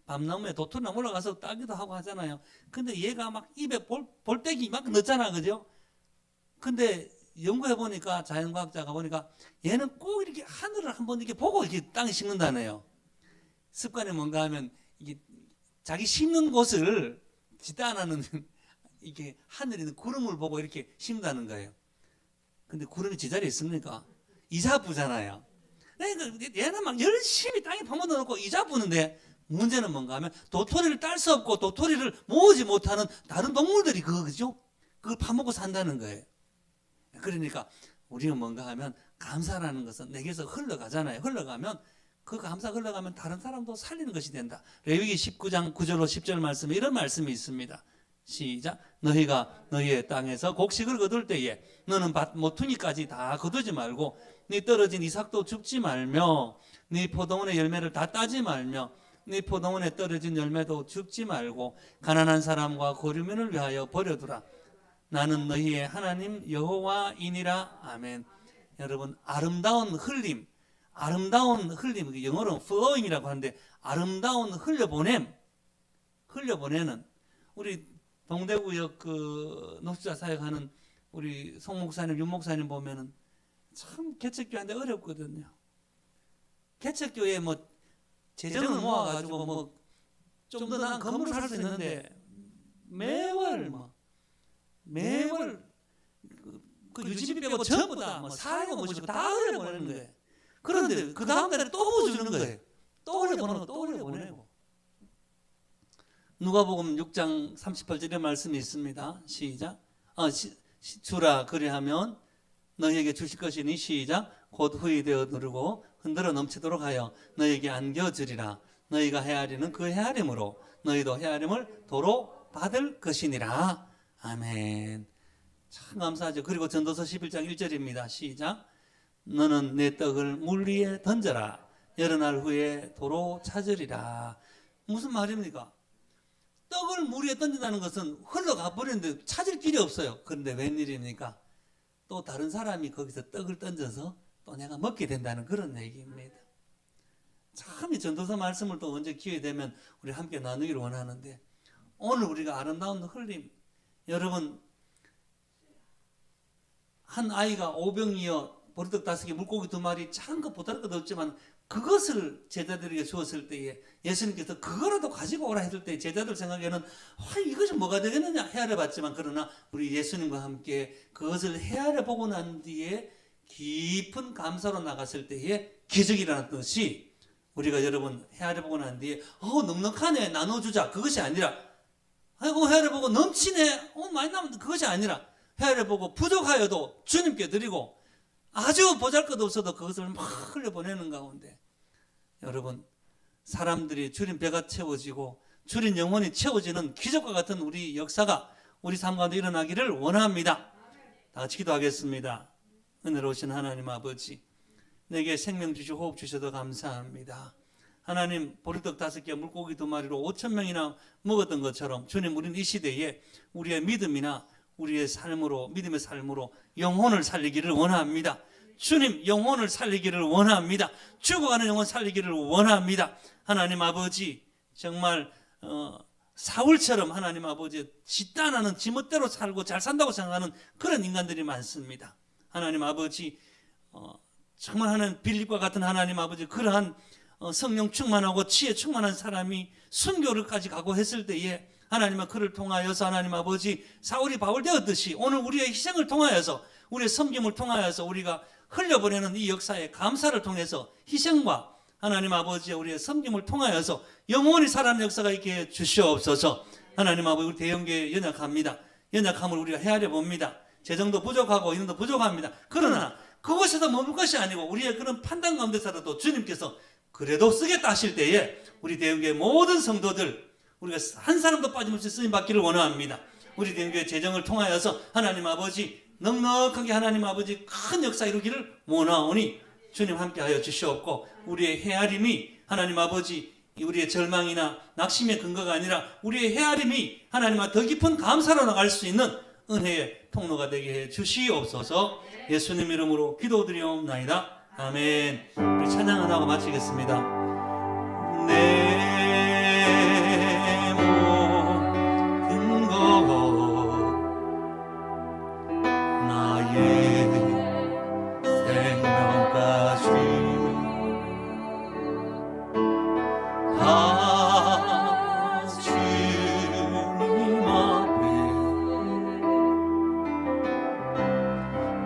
밤나무에 도토리나무 올라가서 따기도 하고 하잖아요. 근데 얘가 막 입에 볼때기 막 넣잖아, 그죠? 근데 연구해 보니까, 자연과학자가 보니까 얘는 꼭 이렇게 하늘을 한번 이렇게 보고 이렇게 땅에 심는다네요. 습관이 뭔가 하면 이게 자기 심는 곳을 지도 안 하는 이게 하늘에 있는 구름을 보고 이렇게 심다는 거예요. 근데 구름이 제자리에 있습니까? 이자부잖아요. 얘는 막 열심히 땅에 파묻어 놓고 이자부는데, 문제는 뭔가 하면 도토리를 딸 수 없고 도토리를 모으지 못하는 다른 동물들이 그죠? 그걸 파먹고 산다는 거예요. 그러니까 우리는 뭔가 하면 감사라는 것은 내게서 흘러가잖아요. 흘러가면 그 감사 흘러가면 다른 사람도 살리는 것이 된다. 레위기 19장 9절로 10절 말씀에 이런 말씀이 있습니다. 시작. 너희가 너희의 땅에서 곡식을 거둘 때에 너는 밭 모퉁이까지 다 거두지 말고 네 떨어진 이삭도 줍지 말며 네 포도원의 열매를 다 따지 말며 네 포도원에 떨어진 열매도 줍지 말고 가난한 사람과 고류민을 위하여 버려두라. 나는 너희의 하나님 여호와이니라. 아멘. 여러분, 아름다운 흘림, 영어로는 flowing이라고 하는데 아름다운 흘려보내는 우리 동대구역 그 녹수자 사역하는 우리 송 목사님, 윤 목사님 보면은 참 개척교회인데 어렵거든요. 개척교회 뭐 재정을 모아가지고 뭐 좀 더 나은 건물을 살 수 있는데 매월 그 유지비 빼고 전부 다 뭐 사고 뭐지고 다 흘려보내는 거예요. 그런데 그 다음 달에 또 부어주는 거예요. 또 흘려보내고. 누가복음 6장 38절의 말씀이 있습니다. 시작. 주라 그리하면 너희에게 주실 것이니 시작. 곧 후히 되어 누르고 흔들어 넘치도록 하여 너희에게 안겨주리라. 너희가 헤아리는 그 헤아림으로 너희도 헤아림을 도로 받을 것이니라. 아멘. 참 감사하죠. 그리고 전도서 11장 1절입니다. 시작. 너는 내 떡을 물 위에 던져라. 여러 날 후에 도로 찾으리라. 무슨 말입니까? 떡을 물 위에 던진다는 것은 흘러가 버리는데 찾을 길이 없어요. 그런데 웬일입니까? 또 다른 사람이 거기서 떡을 던져서 또 내가 먹게 된다는 그런 얘기입니다. 참 이 전도서 말씀을 또 언제 기회 되면 우리 함께 나누기를 원하는데, 오늘 우리가 아름다운 흘림, 여러분, 한 아이가 오병이어 보리떡 5개 물고기 2마리 작은 것 보다를 것 없지만 그것을 제자들에게 주었을 때에 예수님께서 그거라도 가지고 오라 했을 때 제자들 생각에는 이것이 뭐가 되겠느냐 헤아려 봤지만, 그러나 우리 예수님과 함께 그것을 헤아려 보고 난 뒤에 깊은 감사로 나갔을 때에 기적이 일어났듯이, 우리가 여러분 헤아려 보고 난 뒤에 넉넉하네 나눠주자, 그것이 아니라 헤아려 보고 넘치네 많이 남았는데, 그것이 아니라 헤아려 보고 부족하여도 주님께 드리고 아주 보잘것없어도 그것을 막 흘려보내는 가운데, 여러분, 사람들이 주님 배가 채워지고 주님 영혼이 채워지는 기적과 같은 우리 역사가 우리 삶 가운데 일어나기를 원합니다. 다 같이 기도하겠습니다. 은혜로우신 하나님 아버지, 내게 생명 주시고 호흡 주셔서 감사합니다. 하나님, 보리떡 5개 물고기 2마리로 5,000명이나 먹었던 것처럼 주님, 우리는 이 시대에 우리의 믿음이나 우리의 삶으로, 믿음의 삶으로 영혼을 살리기를 원합니다. 주님 영혼을 살리기를 원합니다. 죽어가는 영혼 살리기를 원합니다. 하나님 아버지, 정말 사울처럼 하나님 아버지 집단하는 지멋대로 살고 잘 산다고 생각하는 그런 인간들이 많습니다. 하나님 아버지, 정말 하나님 빌립과 같은 하나님 아버지, 그러한 성령 충만하고 지혜 충만한 사람이 순교를까지 각오했을 때에 하나님은 그를 통하여서 하나님 아버지 사울이 바울 되었듯이 오늘 우리의 희생을 통하여서, 우리의 섬김을 통하여서 우리가 흘려보내는 이 역사의 감사를 통해서 희생과 하나님 아버지 우리의 섬김을 통하여서 영원히 살아가는 역사가 있게 주시옵소서. 하나님 아버지, 우리 대형교회 연약합니다. 연약함을 우리가 헤아려 봅니다. 재정도 부족하고 이런도 부족합니다. 그러나 그것에서 머물 것이 아니고 우리의 그런 판단 가운데서라도 주님께서 그래도 쓰겠다 하실 때에 우리 대형교회 모든 성도들, 우리가 한 사람도 빠짐없이 쓰임받기를 원합니다. 우리 대형교회 재정을 통하여서 하나님 아버지 넉넉하게 하나님 아버지 큰 역사 이루기를 원하오니 주님 함께하여 주시옵고, 우리의 헤아림이 하나님 아버지 우리의 절망이나 낙심의 근거가 아니라 우리의 헤아림이 하나님과 더 깊은 감사로 나갈 수 있는 은혜의 통로가 되게 해 주시옵소서. 예수님 이름으로 기도드리옵나이다. 아멘. 우리 찬양 하나 하고 마치겠습니다. 내 모든 것 나의 생명까지 다 주님 앞에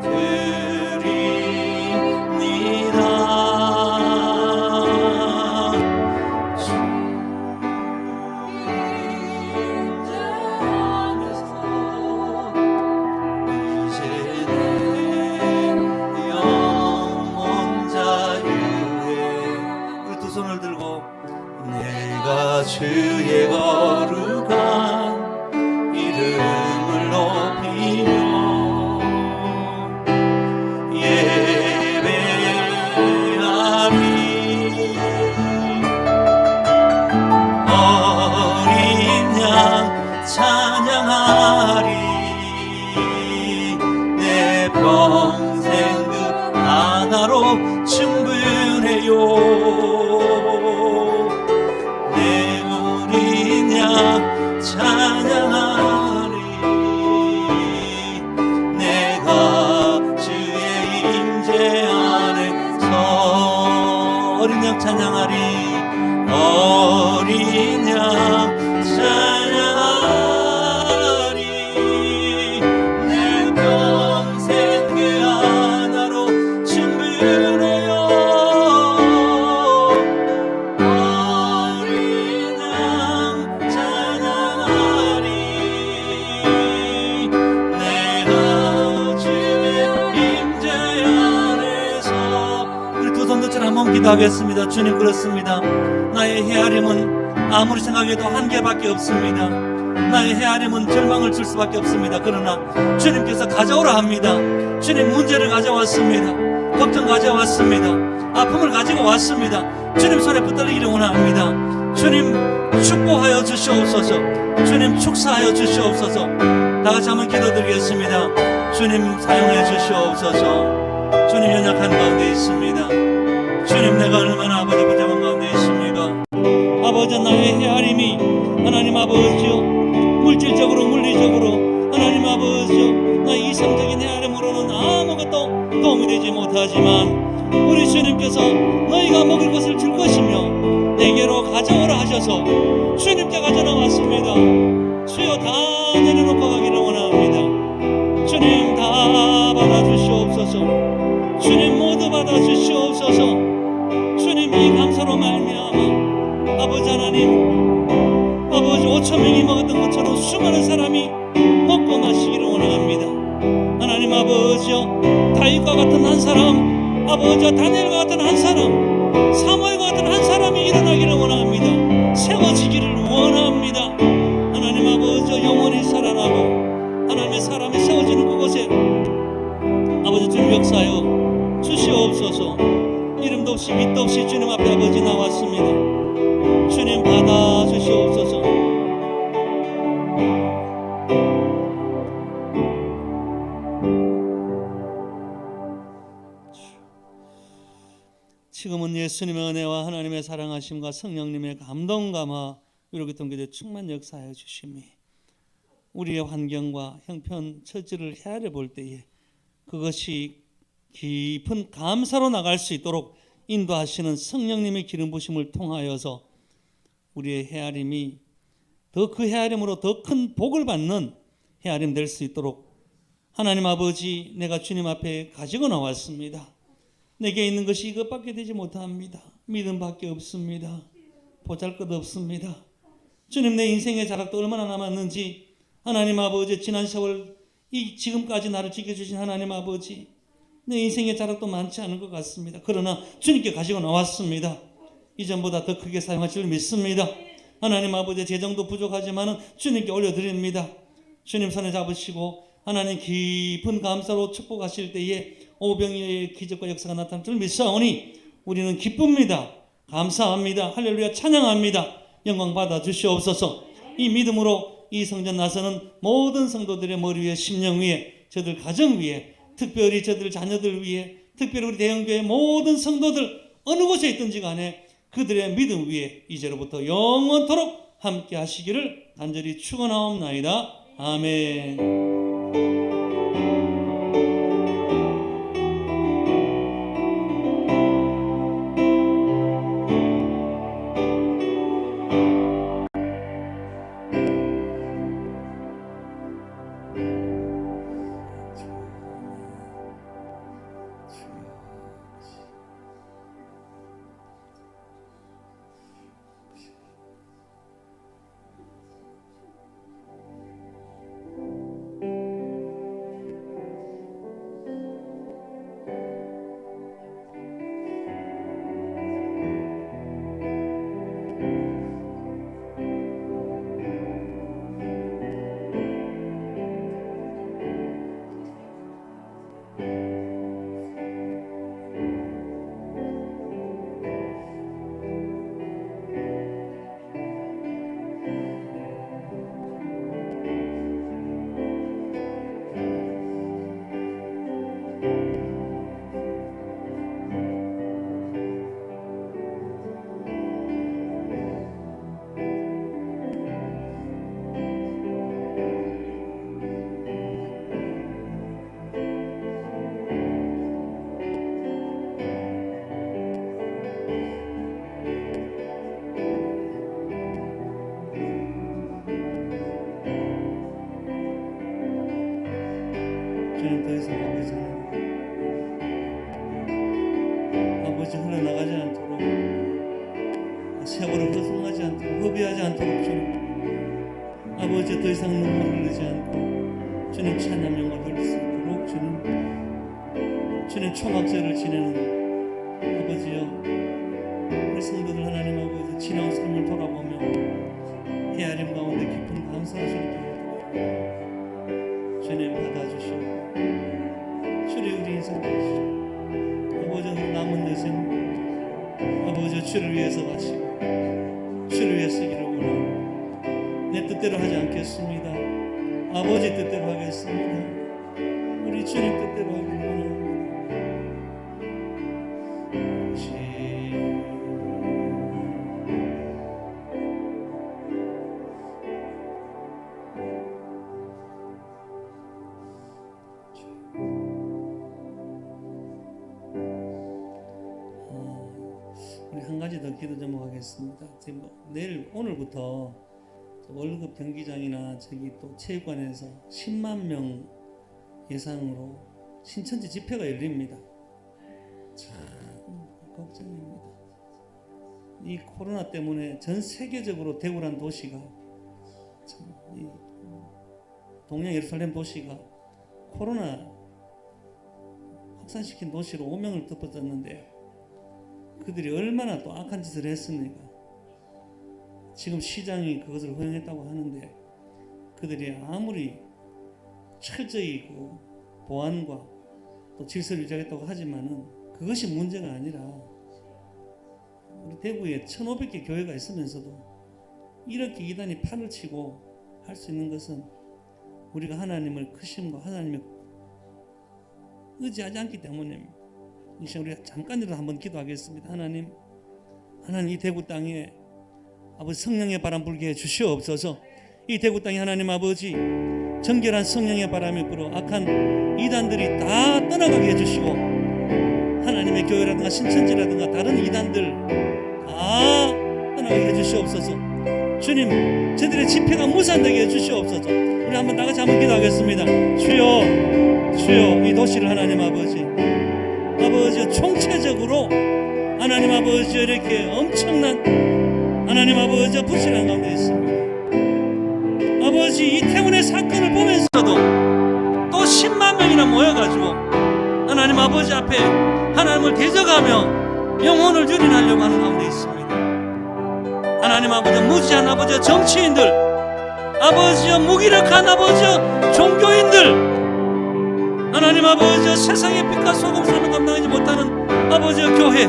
드립니다. 주의 거룩한 이름을 높이며 예배하리. 어린 양 찬양하리. 내 평생 그 하나로 충분해요. 찬양하리. 내가 주의 임재 안에서 어린 양 찬양하리. 어린 양 찬양하리. 내 평생 그 하나로 충분해요. 한번 기도하겠습니다. 주님, 그렇습니다. 나의 헤아림은 아무리 생각해도 한계밖에 없습니다. 나의 헤아림은 절망을 줄 수밖에 없습니다. 그러나 주님께서 가져오라 합니다. 주님, 문제를 가져왔습니다. 걱정 가져왔습니다. 아픔을 가지고 왔습니다. 주님 손에 붙들리기를 원합니다. 주님 축복하여 주시옵소서. 주님 축사하여 주시옵소서. 다같이 한번 기도드리겠습니다. 주님 사용해 주시옵소서. 주님 연약한 가운데 있습니다. 주님, 내가 얼마나 아버지 부족한 가운데 있습니까? 아버지, 나의 헤아림이 하나님 아버지요, 물질적으로 물리적으로 하나님 아버지요, 나의 이성적인 헤아림으로는 아무것도 도움이 되지 못하지만 우리 주님께서 너희가 먹을 것을 줄 것이며 내게로 가져오라 하셔서 주님께 가져나왔습니다. 수요 다 내려놓고 가기를 원합니다. 주님 다 받아주시옵소서. 주님 모두 받아주시옵소서. 주님, 이 감사로 말미암아 아버지 하나님, 아버지 5,000명이 먹었던 것처럼 수많은 사람이 먹고 마시기를 원합니다. 하나님 아버지여, 다윗과 같은 한 사람, 아버지와 다니엘과 같은 한 사람, 사무엘과 같은 한 사람이 일어나기를 원합니다. 세워지기를 원합니다. 하나님 아버지여, 영원히 살아나고 하나님의 사람이 세워지는 그곳에 아버지 주님 역사하여 주시옵소서. 이름도 없이 밑도 없이 주님 앞에 아버지 나왔습니다. 주님 받아 주시옵소서. 예수님의 은혜와 하나님의 사랑하심과 성령님의 감동 감화 이렇게 동기대 충만 역사하여 주심이 우리의 환경과 형편 처지를 헤아려 볼 때에 그것이 깊은 감사로 나갈 수 있도록 인도하시는 성령님의 기름 부심을 통하여서 우리의 헤아림이 더 그 헤아림으로 더 큰 복을 받는 헤아림 될 수 있도록 하나님 아버지, 내가 주님 앞에 가지고 나왔습니다. 내게 있는 것이 이것밖에 되지 못합니다. 믿음밖에 없습니다. 보잘것없습니다. 주님, 내 인생의 자락도 얼마나 남았는지 하나님 아버지, 지난 세월 이 지금까지 나를 지켜주신 하나님 아버지, 내 인생의 자락도 많지 않은 것 같습니다. 그러나 주님께 가지고 나왔습니다. 이전보다 더 크게 사용하실 줄 믿습니다. 하나님 아버지, 재정도 부족하지만 주님께 올려드립니다. 주님 손에 잡으시고 하나님 깊은 감사로 축복하실 때에 오병이어의 기적과 역사가 나타날 줄 믿사오니 우리는 기쁩니다. 감사합니다. 할렐루야, 찬양합니다. 영광 받아 주시옵소서. 이 믿음으로 이 성전 나서는 모든 성도들의 머리 위에, 심령 위에, 저들 가정 위에, 특별히 저들 자녀들 위에, 특별히 우리 대형교회 모든 성도들 어느 곳에 있든지 간에 그들의 믿음 위에 이제로부터 영원토록 함께 하시기를 간절히 축원하옵나이다. 아멘. 주님, 더 이상 아버지 흘러나가지 않도록, 세월을 허송하지 않도록, 허비하지 않도록 주님 아버지, 더 이상 눈물 흘리지 않고 주님 찬양 영광 돌릴 수 있도록 주님 초막절을 지내는 아버지여, 우리 성도들 하나님 아버지 지나온 삶을 돌아보며 헤아림 가운데 깊은 감사를 주님께 주님 받아주시고 주님 우리 인생 아버지 남은 내 생 아버지 주를 위해서 마시고 주를 위해 쓰기를 원하고 내 뜻대로 하지 않겠습니다. 아버지 뜻대로 하겠습니다. 우리 주님 뜻대로 하기를 원합니다. 우리 한 가지 더 기도 제목하겠습니다. 내일 오늘부터 월급 경기장이나 저기 또 체육관에서 10만 명 예상으로 신천지 집회가 열립니다. 참 걱정입니다. 이 코로나 때문에 전 세계적으로 대구란 도시가 참 이 동양 예루살렘 도시가 코로나 확산시킨 도시로 오명을 덮어졌는데 그들이 얼마나 또 악한 짓을 했습니까? 지금 시장이 그것을 허용했다고 하는데 그들이 아무리 철저히 그 보안과 또 질서를 유지하겠다고 하지만은 그것이 문제가 아니라 우리 대구에 1,500개 교회가 있으면서도 이렇게 이단이 판을 치고 할 수 있는 것은 우리가 하나님을 크심과 하나님을 의지하지 않기 때문입니다. 이 시간 우리가 잠깐이라도 한번 기도하겠습니다. 하나님 이 대구 땅에 아버지 성령의 바람 불게 해 주시옵소서. 이 대구 땅에 하나님 아버지 정결한 성령의 바람이 불어 악한 이단들이 다 떠나가게 해주시고 하나님의 교회라든가 신천지라든가 다른 이단들 다 떠나가게 해주시옵소서. 주님, 저들의 집회가 무산되게 해주시옵소서. 우리 한번 다같이 한번 기도하겠습니다. 주여 이 도시를 하나님 아버지 총체적으로 하나님 아버지 이렇게 엄청난 하나님 아버지 불신한 가운데 있습니다. 아버지 이태원의 사건을 보면서도 또 10만 명이나 모여가지고 하나님 아버지 앞에 하나님을 대적하며 영혼을 유린하려고 하는 가운데 있습니다. 하나님 아버지 무지한 아버지 정치인들, 아버지 무기력한 아버지 종교인들, 하나님 아버지 세상의 빛과 소금 사는 감당하지 못하는 아버지 교회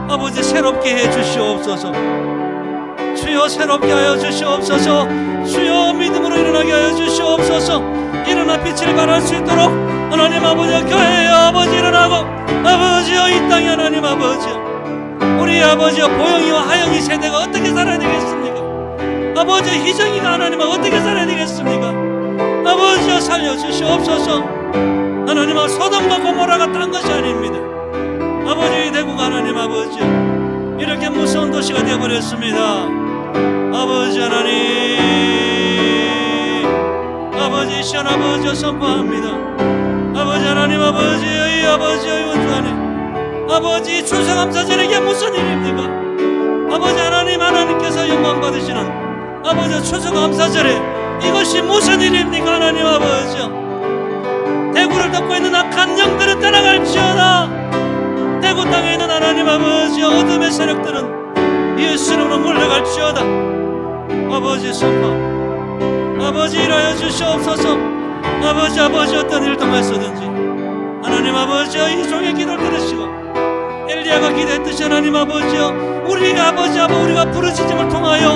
아버지 새롭게 해 주시옵소서. 주여 새롭게 하여 주시옵소서. 주여 믿음으로 일어나게 하여 주시옵소서. 일어나 빛을 발할 수 있도록 하나님 아버지 교회의 아버지 일어나고 아버지여 이 땅에 하나님 아버지 우리 아버지여 보영이와 하영이 세대가 어떻게 살아야 되겠습니까? 아버지 희정이가 하나님 어떻게 살아야 되겠습니까? 아버지여 살려주시옵소서. 하나님 아버지 소돔과 고모라가 딴 것이 아닙니다. 아버지 대구가 하나님 아버지 이렇게 무서운 도시가 되어버렸습니다. 아버지 하나님 아버지 시원 아버지 선포합니다. 아버지 하나님 아버지 이 아버지의 원주하님 아버지 추수감사절에 이게 무슨 일입니까? 아버지 하나님께서 영광 받으시는 아버지 추수감사절에 이것이 무슨 일입니까? 하나님 아버지 대구를 덮고 있는 악한 영들은 떠나갈지어다. 대구 땅에 있는 하나님 아버지 어둠의 세력들은 예수님으로 물러갈지어다. 아버지 선포 아버지 일하여 주시옵소서. 아버지 어떤 일 통해서든지 하나님 아버지 이 종의 기도를 들으시고 엘리야가 기도했듯이 하나님 아버지 우리 아버지 우리가 부르짖음을 통하여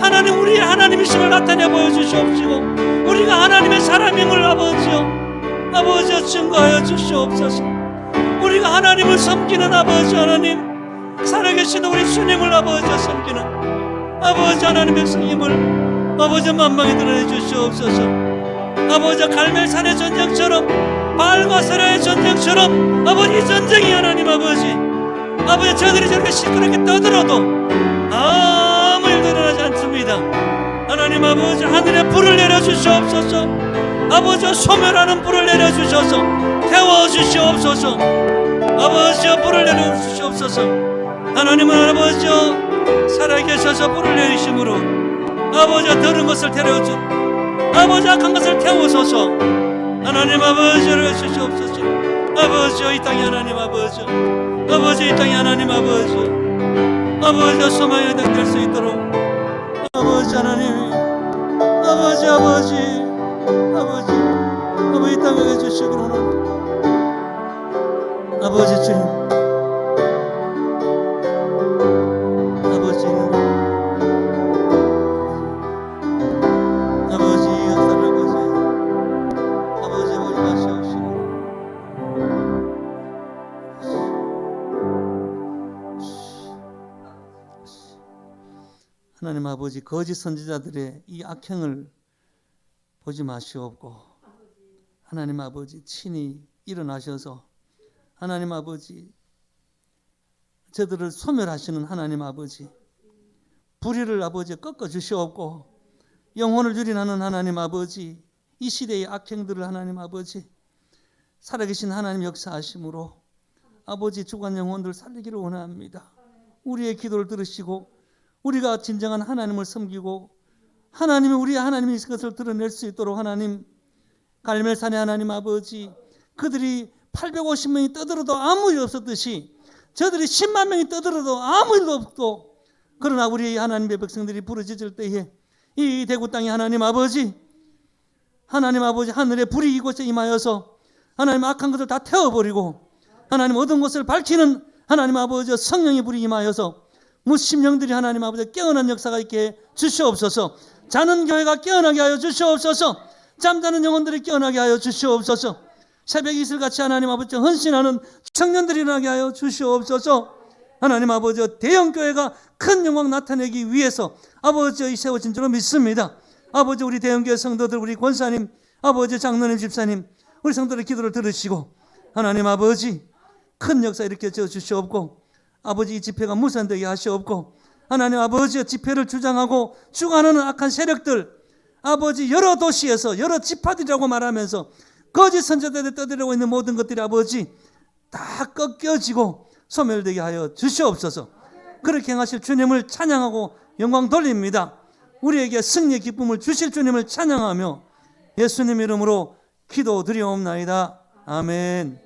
하나님 우리의 하나님이심을 나타내 보여주시옵시고 우리가 하나님의 사람임을 아버지 증거하여 주시옵소서. 우리가 하나님을 섬기는 아버지 하나님 살아계신 우리 주님을 아버지 섬기는 아버지 하나님의 성임을 아버지 만방에 드러내 주시옵소서. 아버지 갈멜산의 전쟁처럼 바알과 세라의 전쟁처럼 아버지 이 전쟁이 하나님 아버지 저들이 저렇게 시끄럽게 떠들어도 아무 일도 일어나지 않습니다. 하나님 아버지 하늘에 불을 내려주시옵소서. 아버지 소멸하는 불을 내려주셔서 태워주시옵소서. 아버지 불을 내려주시옵소서. 하나님은 아버지 살아계셔서 불을 내리심으로 아버지 더러운 것을 데려주 아버지 악한 것을 태우소서. 하나님 아버지를 주시옵소서. 아버지 이 땅에 하나님 아버지 이 땅에 하나님 아버지 소망의 땅 될 수 있도록 아버지 하나님 아버지 이 땅에 해주시고 아버지 주님 아버지 역사를 아버지 보지 마시옵시고 하나님 아버지 거짓 선지자들의 이 악행을 보지 마시옵고 하나님 아버지 친히 일어나셔서 하나님 아버지 저들을 소멸하시는 하나님 아버지 불의를 아버지 꺾어 주시옵고 영혼을 유린하는 하나님 아버지 이 시대의 악행들을 하나님 아버지 살아계신 하나님 역사하심으로 아버지 주간 영혼들 살리기를 원합니다. 우리의 기도를 들으시고 우리가 진정한 하나님을 섬기고 하나님이 우리의 하나님인 것을 드러낼 수 있도록 하나님 갈멜산의 하나님 아버지 그들이 850명이 떠들어도 아무 일 없었듯이 저들이 10만 명이 떠들어도 아무 일도 없고 그러나 우리 하나님의 백성들이 부르짖을 때에 이 대구 땅에 하나님 아버지 하늘의 불이 이곳에 임하여서 하나님 악한 것을 다 태워버리고 하나님 어두운 것을 밝히는 하나님 아버지 성령의 불이 임하여서 무심령들이 하나님 아버지 깨어난 역사가 있게 주시옵소서. 자는 교회가 깨어나게 하여 주시옵소서. 잠자는 영혼들이 깨어나게 하여 주시옵소서. 새벽 이슬같이 하나님 아버지 헌신하는 청년들이 일어나게 하여 주시옵소서. 하나님 아버지, 대형교회가 큰 영광 나타내기 위해서 아버지 세워진 줄로 믿습니다. 아버지, 우리 대형교회 성도들, 우리 권사님, 아버지 장로님, 집사님, 우리 성도들의 기도를 들으시고 하나님 아버지 큰 역사 일으켜 주시옵고, 아버지 이 집회가 무산되게 하시옵고, 하나님 아버지 집회를 주장하고 주관하는 악한 세력들, 아버지 여러 도시에서 여러 지파들이라고 말하면서 거짓 선지자들이 떠들고 있는 모든 것들이 아버지 다 꺾여지고 소멸되게 하여 주시옵소서. 그렇게 행하실 주님을 찬양하고 영광 돌립니다. 우리에게 승리의 기쁨을 주실 주님을 찬양하며 예수님 이름으로 기도드리옵나이다. 아멘.